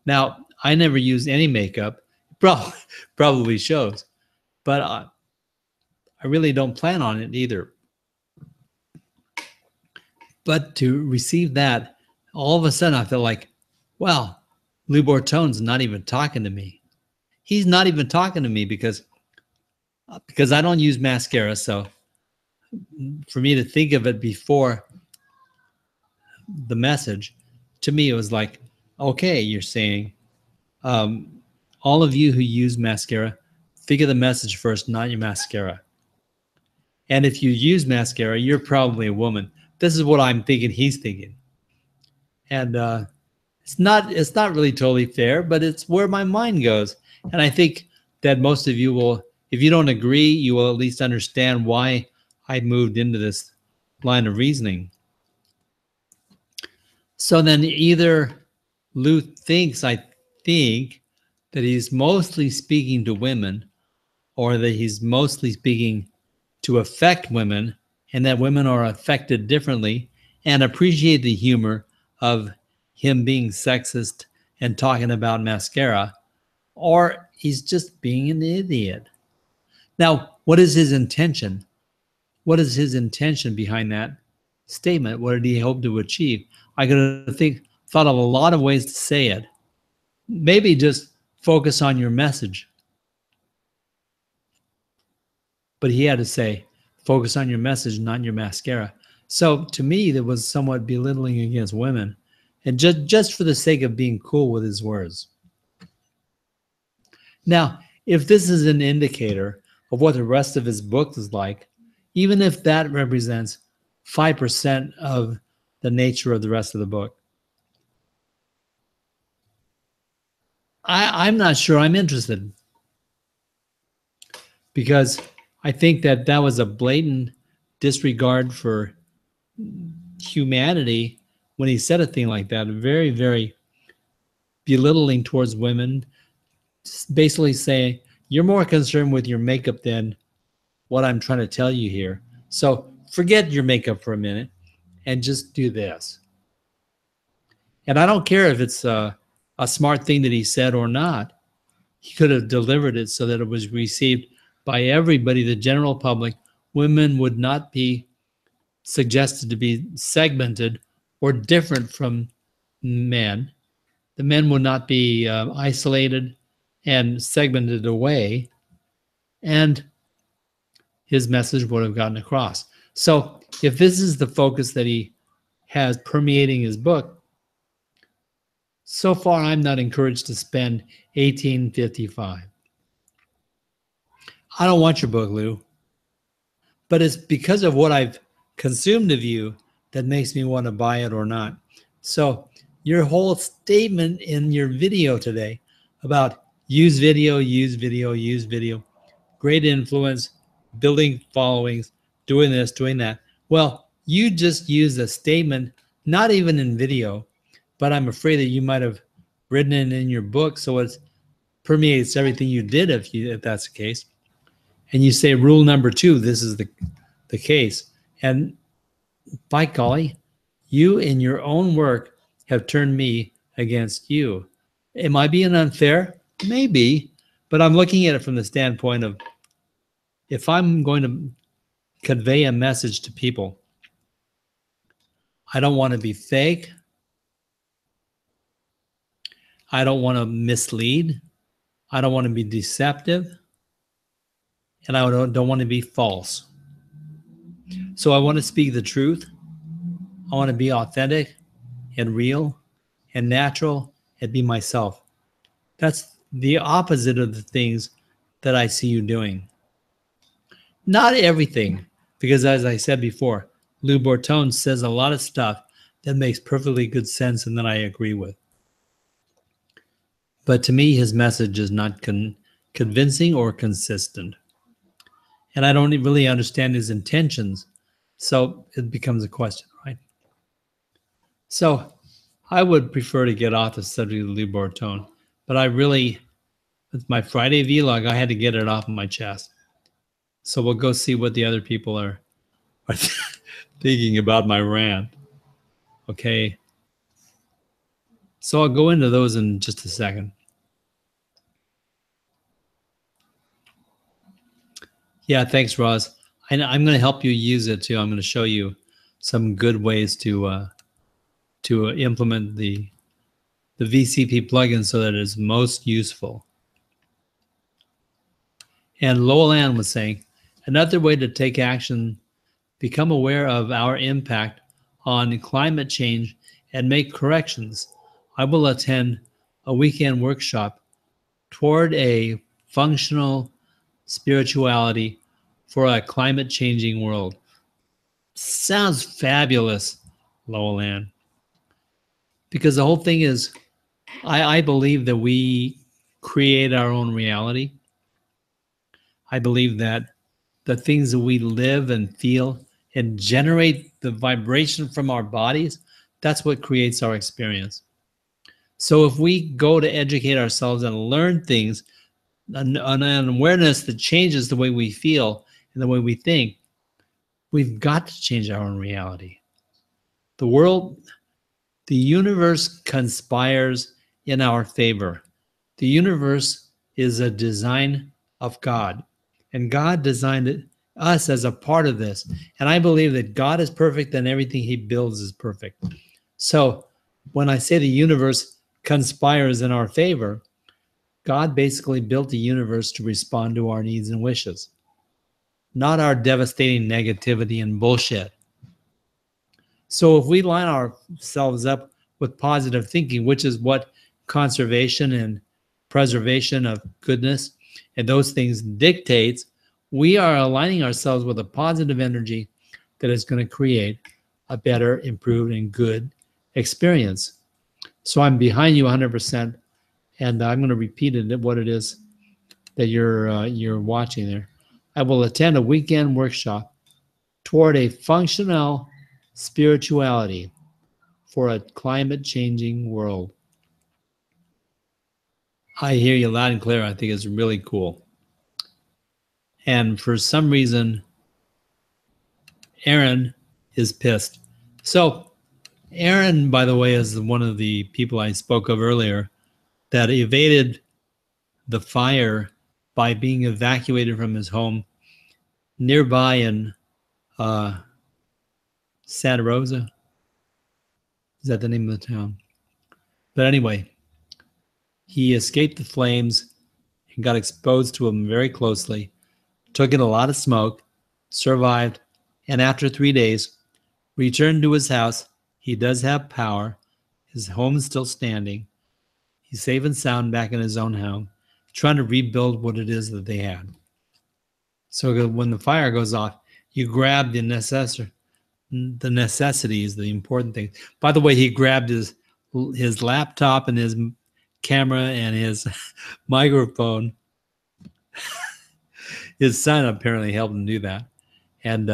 [SPEAKER 1] Now, I never use any makeup. Probably shows. But I really don't plan on it either. But to receive that, all of a sudden I feel like, wow, Lou Bortone's not even talking to me. He's not even talking to me because I don't use mascara. So for me to think of it before the message, to me it was like, okay, you're saying all of you who use mascara, figure the message first, not your mascara. And if you use mascara, you're probably a woman. This is what I'm thinking he's thinking. And it's not really totally fair, but it's where my mind goes. And I think that most of you will, if you don't agree, you will at least understand why I moved into this line of reasoning. So then either Lou thinks, I think, that he's mostly speaking to women, or that he's mostly speaking to affect women, and that women are affected differently, and appreciate the humor of him being sexist and talking about mascara, or he's just being an idiot. Now, what is his intention? What is his intention behind that statement? What did he hope to achieve? I could have thought of a lot of ways to say it. Maybe just focus on your message. But he had to say, focus on your message, not your mascara. So to me, that was somewhat belittling against women, and just for the sake of being cool with his words. Now, if this is an indicator of what the rest of his book is like, even if that represents 5% of the nature of the rest of the book, I'm not sure I'm interested. because I think that that was a blatant disregard for humanity when he said a thing like that. Very, very belittling towards women, basically saying, you're more concerned with your makeup than what I'm trying to tell you here. So forget your makeup for a minute and just do this. And I don't care if it's a smart thing that he said or not. He could have delivered it so that it was received by everybody, the general public. Women would not be suggested to be segmented or different from men. The men would not be isolated and segmented away, and his message would have gotten across. So if this is the focus that he has permeating his book, so far I'm not encouraged to spend 1855. I don't want your book, Lou, but it's because of what I've consumed of you that makes me want to buy it or not. So your whole statement in your video today about use video, use video, use video, great influence, building followings, doing this, doing that. Well, you just used a statement, not even in video, but I'm afraid that you might have written it in your book, so it permeates everything you did if that's the case. And you say rule number 2, this is the case. And by golly, you in your own work have turned me against you. Am I being unfair? Maybe, but I'm looking at it from the standpoint of, if I'm going to convey a message to people, I don't want to be fake. I don't want to mislead. I don't want to be deceptive. And I don't want to be false. So I want to speak the truth. I want to be authentic and real and natural and be myself. That's the opposite of the things that I see you doing. Not everything, because as I said before, Lou Bortone says a lot of stuff that makes perfectly good sense and that I agree with. But to me, his message is not convincing or consistent. And I don't really understand his intentions. So it becomes a question, right? So I would prefer to get off the subject of Lou Bortone, but I really, with my Friday vlog, I had to get it off of my chest. So we'll go see what the other people are thinking about my rant. Okay. So I'll go into those in just a second. Yeah, thanks, Roz. I'm going to help you use it too. I'm going to show you some good ways to implement the VCP plugin so that it's most useful. And Lowell Ann was saying, another way to take action, become aware of our impact on climate change and make corrections. I will attend a weekend workshop toward a functional spirituality for a climate changing world. Sounds fabulous, Lowell Ann. Because the whole thing is, I believe that we create our own reality. I believe that the things that we live and feel and generate the vibration from our bodies, that's what creates our experience. So if we go to educate ourselves and learn things, an awareness that changes the way we feel and the way we think, we've got to change our own reality. The world, the universe conspires in our favor. The universe is a design of God, and God designed us as a part of this. And I believe that God is perfect and everything he builds is perfect. So when I say the universe conspires in our favor, God basically built the universe to respond to our needs and wishes, not our devastating negativity and bullshit. So if we line ourselves up with positive thinking, which is what conservation and preservation of goodness and those things dictates, we are aligning ourselves with a positive energy that is going to create a better, improved, and good experience. So I'm behind you 100%, and I'm going to repeat it, what it is that you're watching there. I will attend a weekend workshop toward a functional spirituality for a climate changing world. I hear you loud and clear. I think it's really cool. And for some reason, Aaron is pissed. So, Aaron, by the way, is one of the people I spoke of earlier that evaded the fire by being evacuated from his home nearby in Santa Rosa. Is that the name of the town? But anyway, he escaped the flames and got exposed to them very closely, took in a lot of smoke, survived, and after 3 days, returned to his house. He does have power. His home is still standing. He's safe and sound back in his own home, trying to rebuild what it is that they had. So when the fire goes off, you grab the necessities, the important things. By the way, he grabbed his laptop and his camera and his microphone. His son apparently helped him do that. And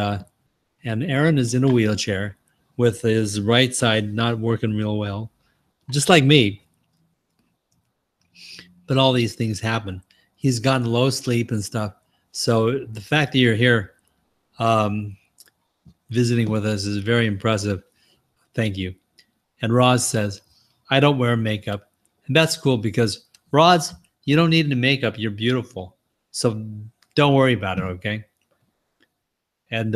[SPEAKER 1] Aaron is in a wheelchair with his right side not working real well, just like me. But all these things happen. He's gotten low sleep and stuff. So the fact that you're here visiting with us is very impressive. Thank you. And Roz says, I don't wear makeup. And that's cool because, Roz, you don't need any makeup. You're beautiful. So don't worry about it, okay? And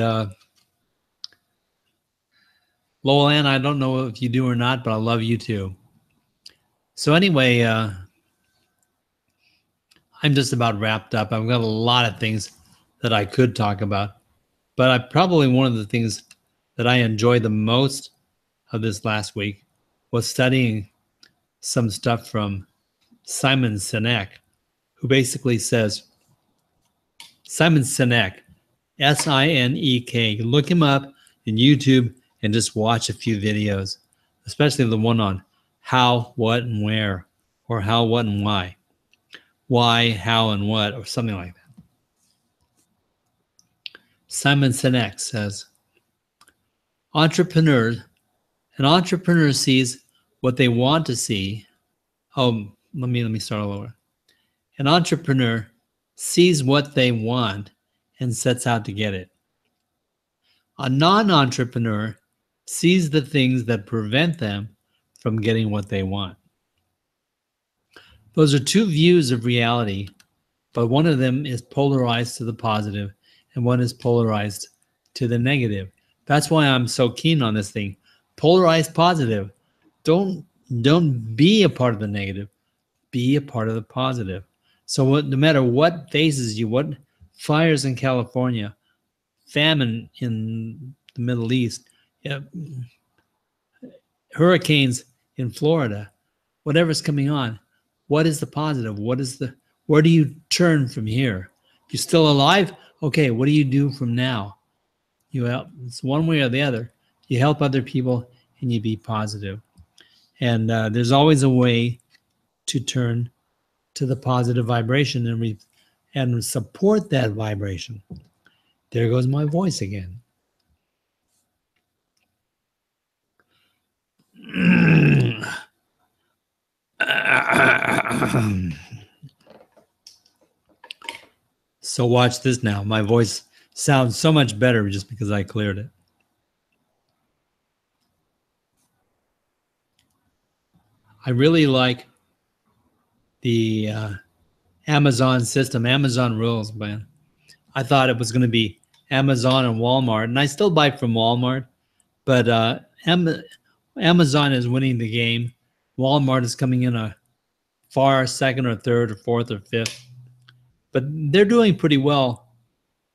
[SPEAKER 1] Lowell Ann, I don't know if you do or not, but I love you too. So anyway, I'm just about wrapped up. I've got a lot of things that I could talk about, but probably one of the things that I enjoyed the most of this last week was studying some stuff from Simon Sinek, who basically says, Simon Sinek, S-I-N-E-K, look him up in YouTube and just watch a few videos, especially the one on how, what, and where, or how, what, and why. Why, how, and what, or something like that. Simon Sinek says, an entrepreneur sees what they want to see. Oh, let me start all over. An entrepreneur sees what they want and sets out to get it. A non-entrepreneur sees the things that prevent them from getting what they want. Those are two views of reality, but one of them is polarized to the positive and one is polarized to the negative. That's why I'm so keen on this thing. Polarized positive. Don't be a part of the negative. Be a part of the positive. So no matter what faces you, what fires in California, famine in the Middle East, hurricanes in Florida, whatever's coming on, what is the positive? Where do you turn from here? You're still alive? Okay, what do you do from now? It's one way or the other. You help other people and you be positive. And there's always a way to turn to the positive vibration and support that vibration. There goes my voice again. So watch this now. My voice sounds so much better just because I cleared it. I really like the Amazon system, Amazon rules, man. I thought it was going to be Amazon and Walmart, and I still buy from Walmart, but Amazon is winning the game. Walmart is coming in a far second or third or fourth or fifth, but they're doing pretty well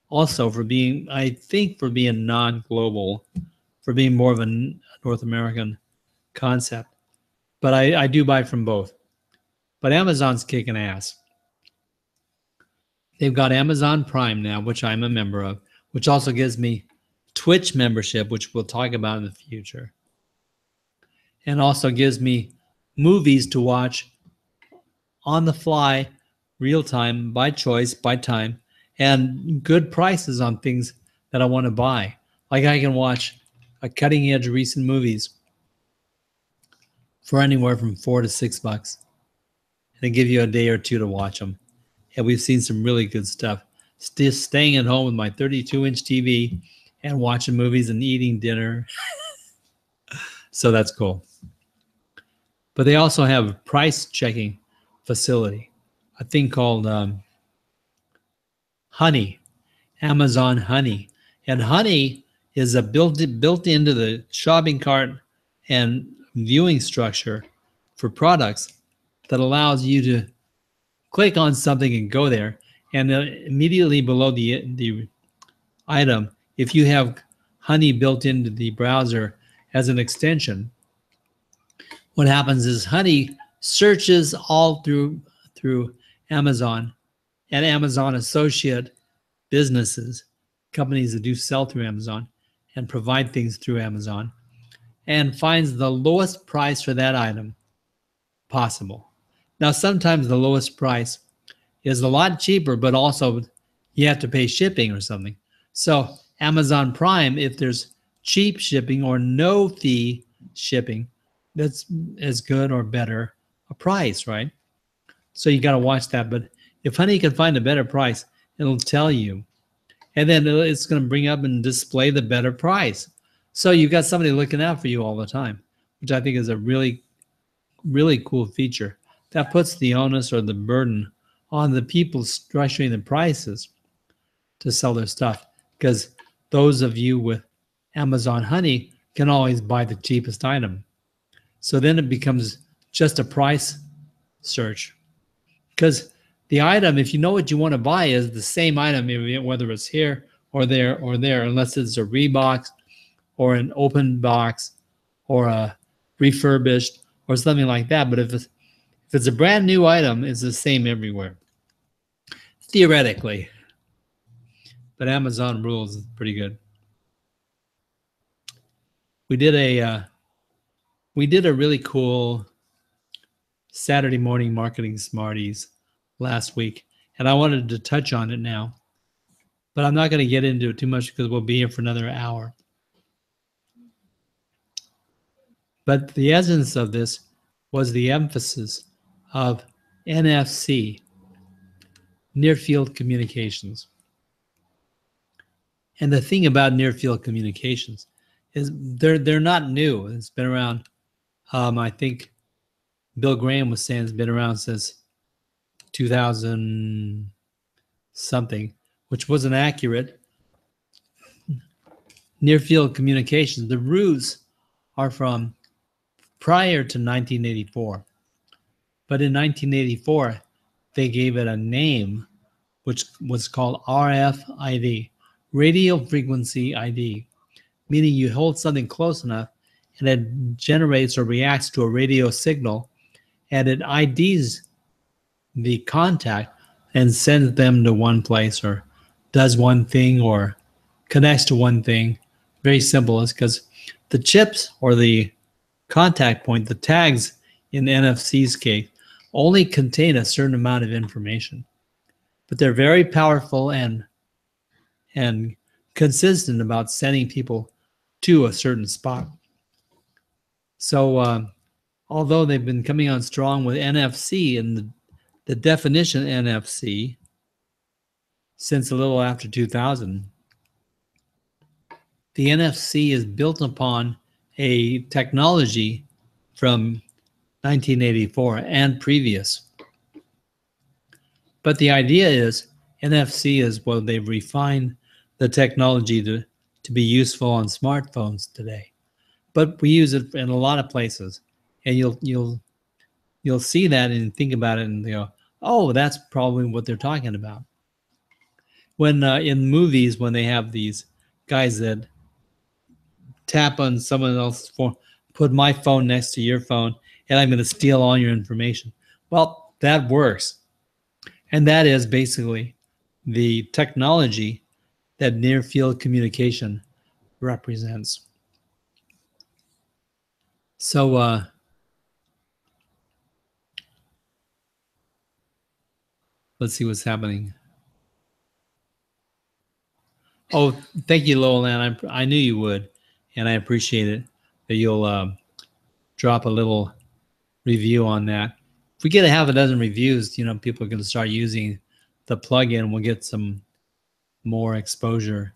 [SPEAKER 1] also for being non-global, for being more of a North American concept. But I do buy from both. But Amazon's kicking ass. They've got Amazon Prime now, which I'm a member of, which also gives me Twitch membership, which we'll talk about in the future. And also gives me movies to watch on the fly, real time, by choice, by time, and good prices on things that I want to buy. Like I can watch a cutting edge recent movies for anywhere from $4 to $6, and they give you a day or two to watch them. And we've seen some really good stuff. Just staying at home with my 32-inch TV and watching movies and eating dinner. So that's cool. But they also have a price checking facility, a thing called Honey, Amazon Honey. And Honey is a built into the shopping cart and viewing structure for products that allows you to click on something and go there. And immediately below the item, if you have Honey built into the browser as an extension, what happens is Honey searches all through Amazon and Amazon associate businesses, companies that do sell through Amazon and provide things through Amazon, and finds the lowest price for that item possible. Now, sometimes the lowest price is a lot cheaper, but also you have to pay shipping or something. So Amazon Prime, if there's cheap shipping or no fee shipping, that's as good or better a price, right? So you got to watch that. But if Honey can find a better price, it'll tell you. And then it's going to bring up and display the better price. So you've got somebody looking out for you all the time, which I think is a really, really cool feature. That puts the onus or the burden on the people structuring the prices to sell their stuff, because those of you with Amazon Honey can always buy the cheapest item. So then it becomes just a price search, because the item, if you know what you want to buy, is the same item, whether it's here or there, unless it's a Reebok or an open box or a refurbished or something like that. But if it's a brand new item, it's the same everywhere, theoretically. But Amazon rules is pretty good. We did a really cool Saturday morning marketing Smarties last week, and I wanted to touch on it now, but I'm not going to get into it too much because we'll be here for another hour. But the essence of this was the emphasis of NFC, near field communications. And the thing about near field communications is they're not new. It's been around. I think Bill Graham was saying it's been around since 2000 something, which wasn't accurate. Near field communications, the roots are from prior to 1984. But in 1984, they gave it a name, which was called RFID, radio frequency ID, meaning you hold something close enough and it generates or reacts to a radio signal, and it IDs the contact and sends them to one place or does one thing or connects to one thing. Very simple. It's because the chips or the contact point, the tags in NFC's case, only contain a certain amount of information, but they're very powerful and consistent about sending people to a certain spot. So although they've been coming on strong with NFC and the definition NFC since a little after 2000, the NFC is built upon a technology from 1984 and previous. But the idea is NFC is what they've refined the technology to be useful on smartphones today. But we use it in a lot of places, and you'll see that and think about it and go, oh, that's probably what they're talking about. When in movies, when they have these guys that tap on someone else's phone, put my phone next to your phone, and I'm going to steal all your information. Well, that works. And that is basically the technology that near field communication represents. So let's see what's happening. Oh, thank you, Lowland. I knew you would, and I appreciate it that you'll drop a little review on that. If we get a half a dozen reviews, people are going to start using the plugin. We'll get some more exposure.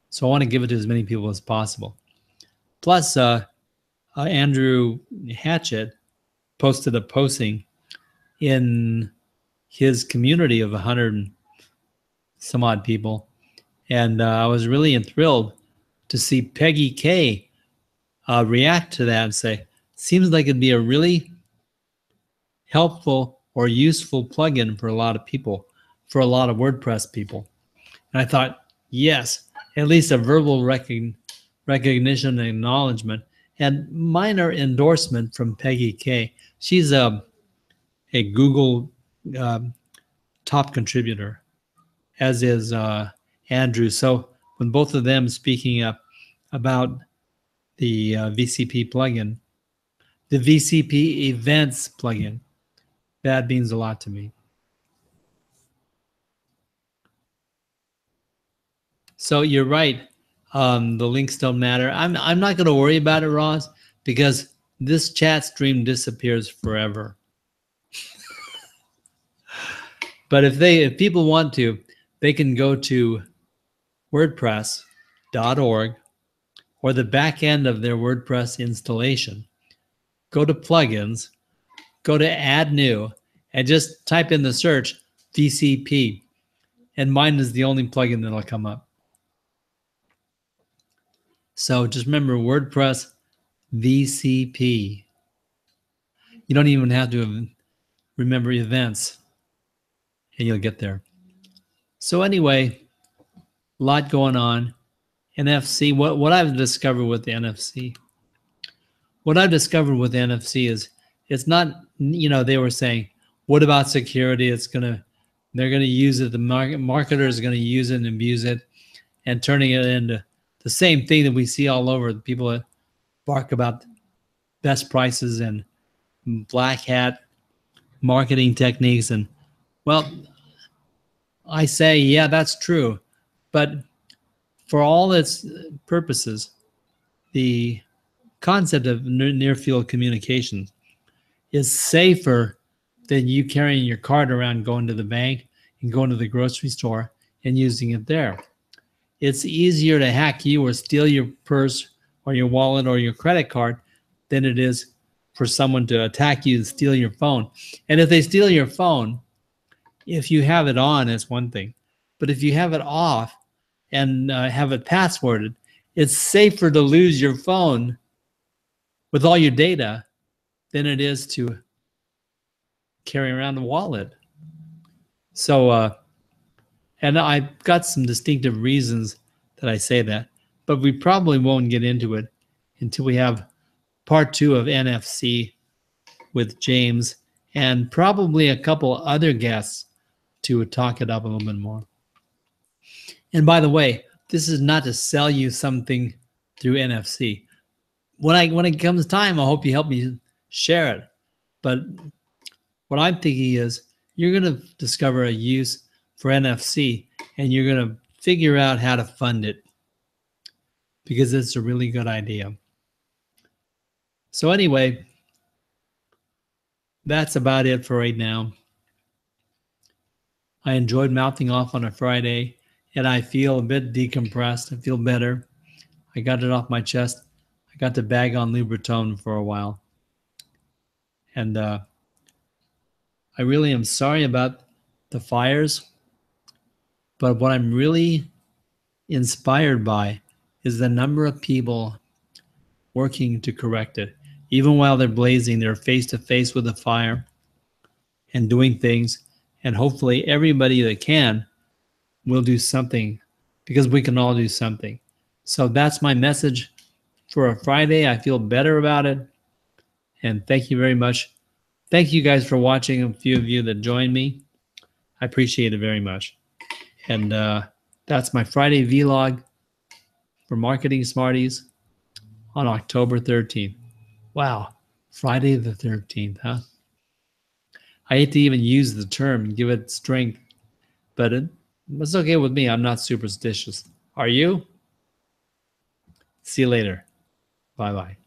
[SPEAKER 1] So I want to give it to as many people as possible. Plus, Andrew Hatchett posted a posting in his community of 100 some odd people. And I was really thrilled to see Peggy K react to that and say, seems like it'd be a really helpful or useful plugin for a lot of people, for a lot of WordPress people. And I thought, yes, at least a verbal recognition and acknowledgement and minor endorsement from Peggy K. She's a Google top contributor, as is Andrew. So when both of them speaking up about the VCP plugin, the VCP events plugin, that means a lot to me. So you're right. The links don't matter. I'm not going to worry about it, Ross, because this chat stream disappears forever. But if people want to, they can go to WordPress.org or the back end of their WordPress installation. Go to plugins, go to add new, and just type in the search VCP. And mine is the only plugin that'll come up. So just remember WordPress VCP. You don't even have to remember events, and you'll get there. So anyway, a lot going on. NFC, what I've discovered with the NFC. What I've discovered with the NFC is it's not, they were saying, what about security? They're going to use it. The marketer is going to use it and abuse it and turning it into the same thing that we see all over. The people that bark about best prices and black hat marketing techniques. And well, I say, yeah, that's true. But for all its purposes, the concept of near field communications is safer than you carrying your card around, going to the bank and going to the grocery store and using it there. It's easier to hack you or steal your purse or your wallet or your credit card than it is for someone to attack you and steal your phone. And if they steal your phone, if you have it on, it's one thing. But if you have it off and have it passworded, it's safer to lose your phone with all your data than it is to carry around a wallet. So, and I've got some distinctive reasons that I say that, but we probably won't get into it until we have part 2 of NFC with James and probably a couple other guests to talk it up a little bit more. And by the way, this is not to sell you something through NFC. When it comes time, I hope you help me share it. But what I'm thinking is you're going to discover a use for NFC and you're going to figure out how to fund it because it's a really good idea. So anyway, that's about it for right now. I enjoyed mouthing off on a Friday and I feel a bit decompressed. I feel better. I got it off my chest. I got to bag on Lubritone for a while. And I really am sorry about the fires. But what I'm really inspired by is the number of people working to correct it. Even while they're blazing, they're face to face with the fire and doing things. And hopefully everybody that can will do something because we can all do something. So that's my message for a Friday. I feel better about it. And thank you very much. Thank you guys for watching, a few of you that joined me. I appreciate it very much. And that's my Friday vlog for Marketing Smarties on October 13th. Wow, Friday the 13th, huh? I hate to even use the term, give it strength, but it's okay with me. I'm not superstitious. Are you? See you later. Bye-bye.